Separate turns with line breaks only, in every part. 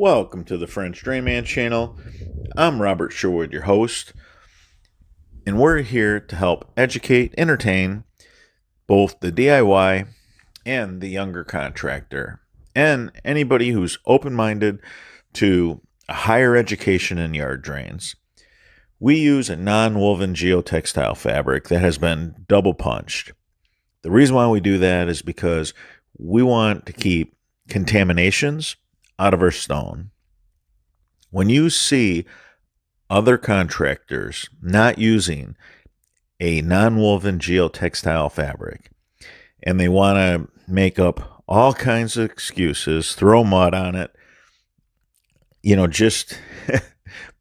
Welcome to the French Drain Man channel. I'm Robert Sherwood, your host, and we're here to help educate, entertain both the DIY and the younger contractor, and anybody who's open-minded to a higher education in yard drains. We use a non-woven geotextile fabric that has been double punched. The reason why we do that is because we want to keep contaminations out of our stone. When you see other contractors not using a non-woven geotextile fabric and they want to make up all kinds of excuses, throw mud on it, just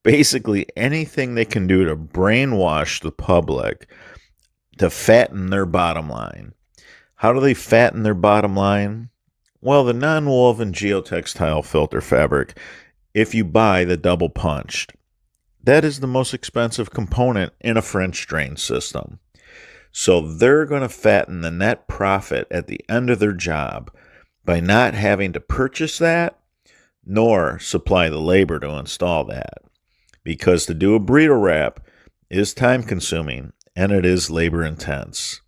basically anything they can do to brainwash the public to fatten their bottom line. How do they fatten their bottom line? Well, the non-woven geotextile filter fabric, if you buy the double punched, that is the most expensive component in a French drain system. So they're going to fatten the net profit at the end of their job by not having to purchase that nor supply the labor to install that. Because to do a burrito wrap is time consuming and it is labor intense.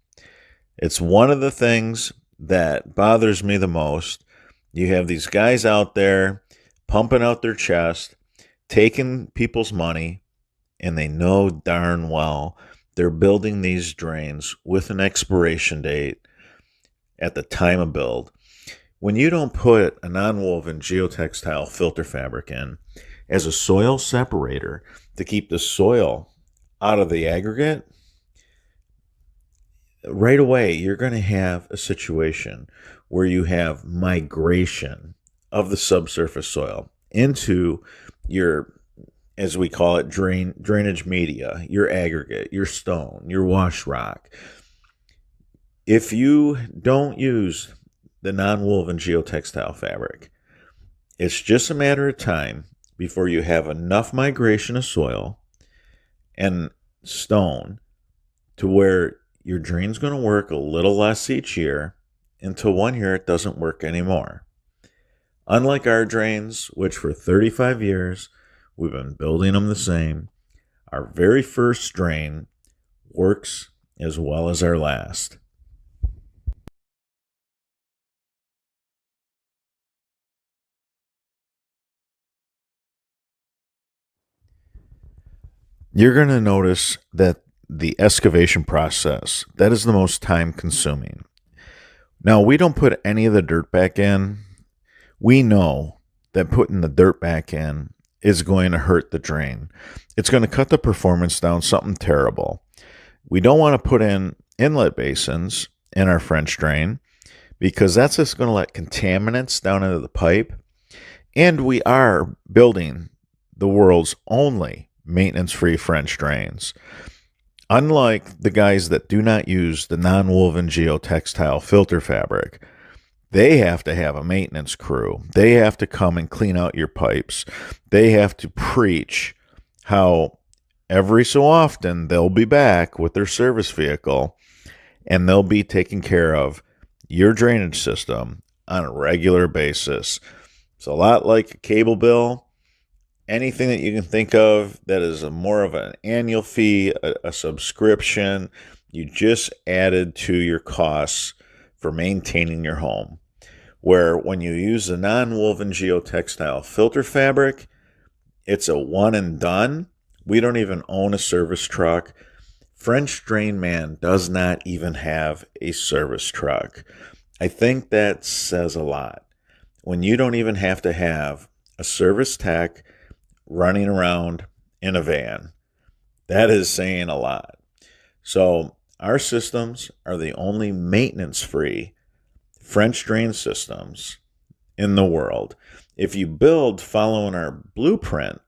It's one of the things that bothers me the most. You have these guys out there pumping out their chest, taking people's money, and they know darn well they're building these drains with an expiration date at the time of build. When you don't put a non-woven geotextile filter fabric in as a soil separator to keep the soil out of the aggregate, right away, you're going to have a situation where you have migration of the subsurface soil into your, as we call it, drainage media, your aggregate, your stone, your wash rock. If you don't use the non-woven geotextile fabric, it's just a matter of time before you have enough migration of soil and stone to where your drain's going to work a little less each year until one year it doesn't work anymore. Unlike our drains, which for 35 years we've been building them the same, our very first drain works as well as our last. You're going to notice that the excavation process, that is the most time consuming. Now, we don't put any of the dirt back in. We know that putting the dirt back in is going to hurt the drain. It's going to cut the performance down something terrible. We don't want to put in inlet basins in our French drain because that's just going to let contaminants down into the pipe. And we are building the world's only maintenance-free French drains. Unlike the guys that do not use the non-woven geotextile filter fabric, they have to have a maintenance crew. They have to come and clean out your pipes. They have to preach how every so often they'll be back with their service vehicle and they'll be taking care of your drainage system on a regular basis. It's a lot like a cable bill. Anything that you can think of that is more of an annual fee, a subscription, you just added to your costs for maintaining your home. Where when you use the non-woven geotextile filter fabric, it's a one and done. We don't even own a service truck. French Drain Man does not even have a service truck. I think that says a lot. When you don't even have to have a service tech running around in a van, that is saying a lot. So our systems are the only maintenance-free French drain systems in the world. If you build following our blueprint,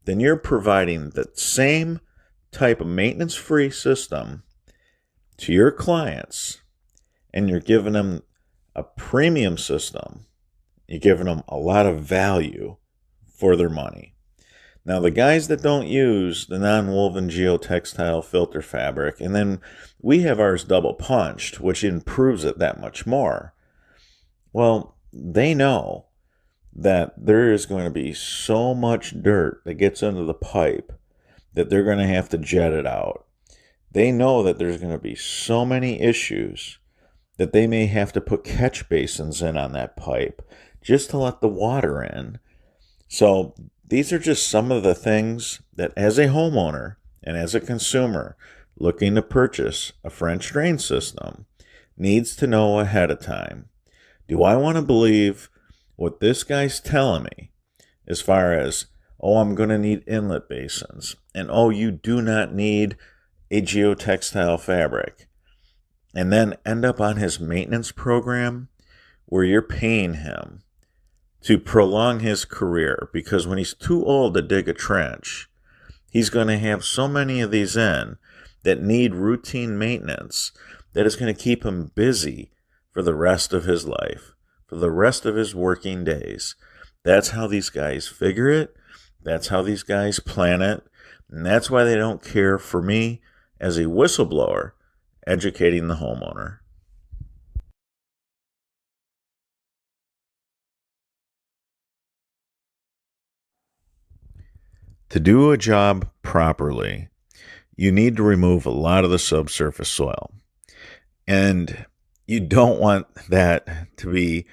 then you're providing the same type of maintenance-free system to your clients, and you're giving them a premium system. You're giving them a lot of value for their money. Now, the guys that don't use the non-woven geotextile filter fabric, and then we have ours double punched, which improves it that much more. Well, they know that there is going to be so much dirt that gets into the pipe that they're going to have to jet it out. They know that there's going to be so many issues that they may have to put catch basins in on that pipe just to let the water in. So these are just some of the things that, as a homeowner and as a consumer looking to purchase a French drain system, needs to know ahead of time. Do I want to believe what this guy's telling me as far as, oh, I'm going to need inlet basins, and oh, you do not need a geotextile fabric, and then end up on his maintenance program where you're paying him to prolong his career, because when he's too old to dig a trench, he's going to have so many of these in that need routine maintenance that is going to keep him busy for the rest of his life, for the rest of his working days. That's how these guys figure it. That's how these guys plan it. And that's why they don't care for me as a whistleblower educating the homeowner. To do a job properly, you need to remove a lot of the subsurface soil. And you don't want that to be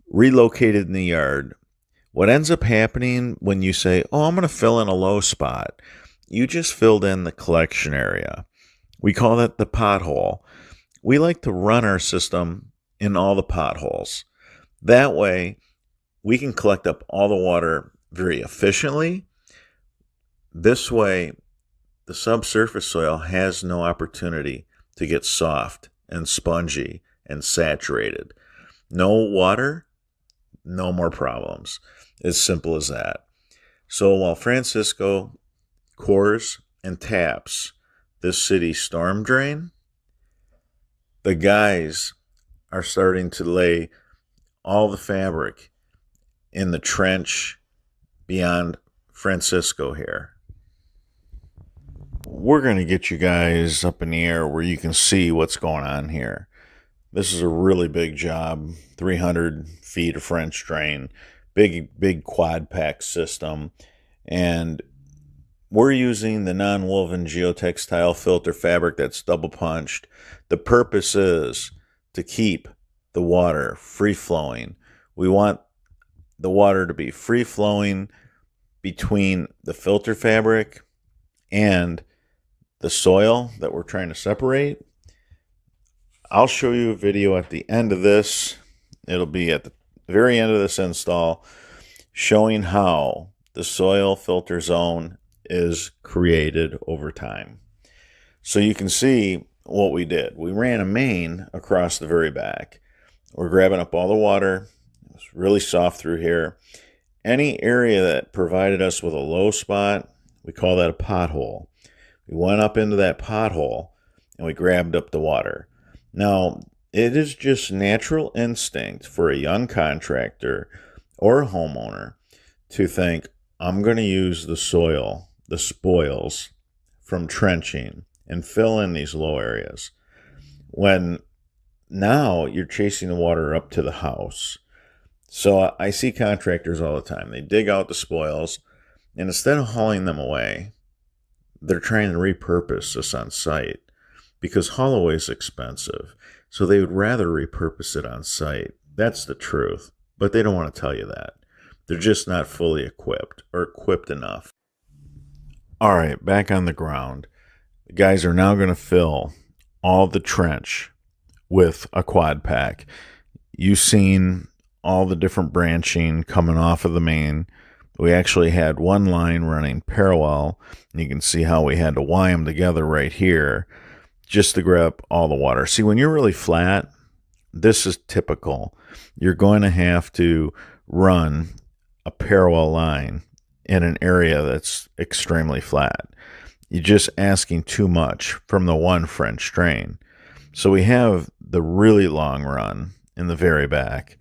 relocated in the yard. What ends up happening when you say, oh, I'm going to fill in a low spot, you just filled in the collection area. We call that the pothole. We like to run our system in all the potholes. That way, we can collect up all the water very efficiently. This way, the subsurface soil has no opportunity to get soft and spongy and saturated. No water, no more problems. As simple as that. So while Francisco cores and taps this city's storm drain, the guys are starting to lay all the fabric in the trench beyond Francisco here. We're going to get you guys up in the air where you can see what's going on here. This is a really big job, 300 feet of French drain, big quad pack system, and we're using the non-woven geotextile filter fabric that's double punched. The purpose is to keep the water free flowing. We want the water to be free flowing between the filter fabric and the soil that we're trying to separate. I'll show you a video at the end of this. It'll be at the very end of this install showing how the soil filter zone is created over time. So you can see what we did. We ran a main across the very back. We're grabbing up all the water. It's really soft through here. Any area that provided us with a low spot, we call that a pothole. We went up into that pothole and we grabbed up the water. Now, it is just natural instinct for a young contractor or a homeowner to think, I'm going to use the soil, the spoils from trenching and fill in these low areas. When now you're chasing the water up to the house. So I see contractors all the time. They dig out the spoils, and instead of hauling them away, they're trying to repurpose this on site because haul away is expensive. So they would rather repurpose it on site. That's the truth. But they don't want to tell you that. They're just not fully equipped or equipped enough. All right, back on the ground. The guys are now going to fill all the trench with a quad pack. You've seen all the different branching coming off of the main. We actually had one line running parallel. And you can see how we had to wire them together right here just to grab all the water. See, when you're really flat, this is typical. You're going to have to run a parallel line in an area that's extremely flat. You're just asking too much from the one French drain. So we have the really long run in the very back.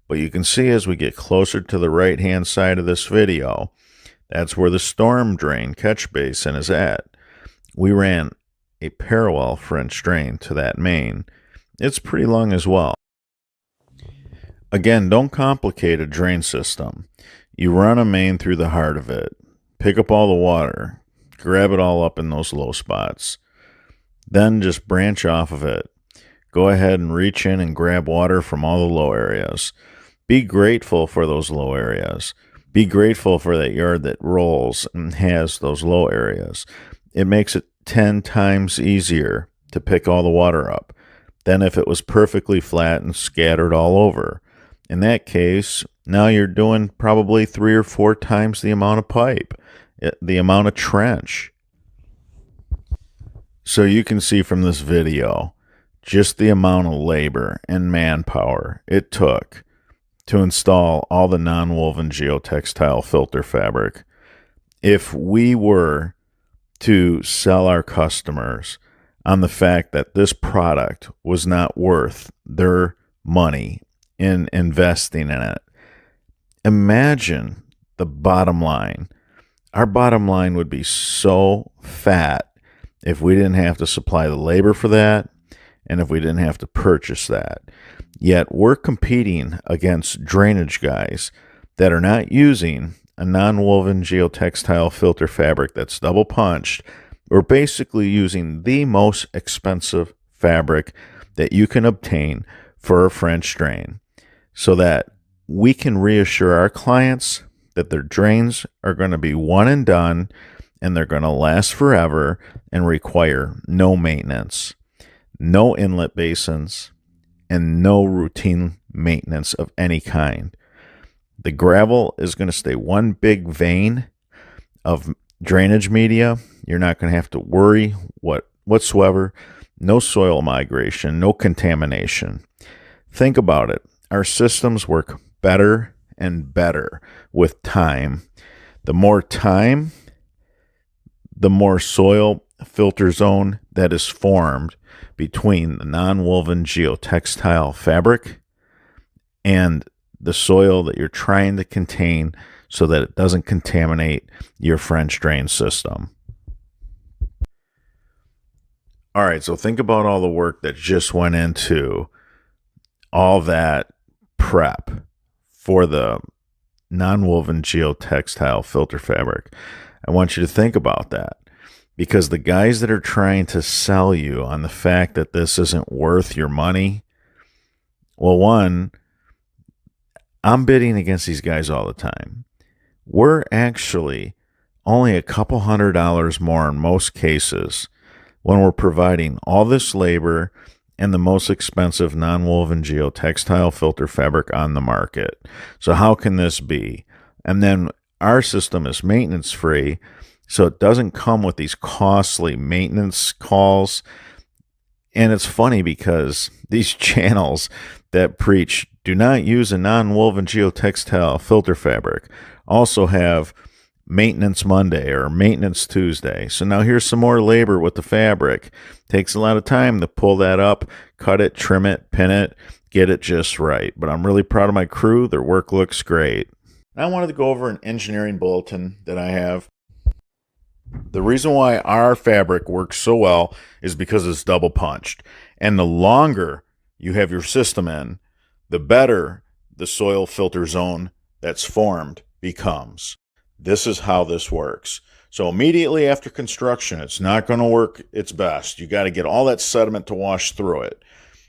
But you can see as we get closer to the right-hand side of this video, that's where the storm drain catch basin is at. We ran a parallel French drain to that main. It's pretty long as well. Again, don't complicate a drain system. You run a main through the heart of it, pick up all the water, grab it all up in those low spots. Then just branch off of it. Go ahead and reach in and grab water from all the low areas. Be grateful for those low areas. Be grateful for that yard that rolls and has those low areas. It makes it 10 times easier to pick all the water up than if it was perfectly flat and scattered all over. In that case, now you're doing probably 3 or 4 times the amount of pipe, the amount of trench. So you can see from this video just the amount of labor and manpower it took to install all the non-woven geotextile filter fabric. If we were to sell our customers on the fact that this product was not worth their money in investing in it, imagine the bottom line. Our bottom line would be so fat if we didn't have to supply the labor for that and if we didn't have to purchase that. Yet we're competing against drainage guys that are not using a non-woven geotextile filter fabric that's double punched. We're basically using the most expensive fabric that you can obtain for a French drain so that we can reassure our clients that their drains are going to be one and done and they're going to last forever and require no maintenance, no inlet basins, and no routine maintenance of any kind. The gravel is going to stay one big vein of drainage media. You're not going to have to worry whatsoever. No soil migration, no contamination. Think about it. Our systems work better and better with time. The more time, the more soil filter zone that is formed between the non-woven geotextile fabric and the soil that you're trying to contain so that it doesn't contaminate your French drain system. All right, so think about all the work that just went into all that prep for the non-woven geotextile filter fabric. I want you to think about that, because the guys that are trying to sell you on the fact that this isn't worth your money, well, one, I'm bidding against these guys all the time. We're actually only a couple $100 more in most cases when we're providing all this labor and the most expensive non-woven geotextile filter fabric on the market. So how can this be? And then our system is maintenance free, so it doesn't come with these costly maintenance calls. And it's funny because these channels that preach do not use a non-woven geotextile filter fabric also have maintenance Monday or maintenance Tuesday. So now here's some more labor with the fabric. Takes a lot of time to pull that up, cut it, trim it, pin it, get it just right. But I'm really proud of my crew. Their work looks great. I wanted to go over an engineering bulletin that I have. The reason why our fabric works so well is because it's double punched. And the longer you have your system in, the better the soil filter zone that's formed becomes. This is how this works. So immediately after construction, it's not going to work its best. You got to get all that sediment to wash through it.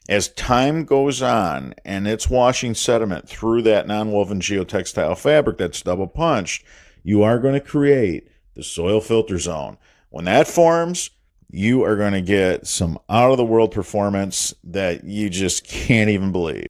As time goes on and it's washing sediment through that non-woven geotextile fabric that's double punched, you are going to create the soil filter zone. When that forms, you are going to get some out-of-the-world performance that you just can't even believe.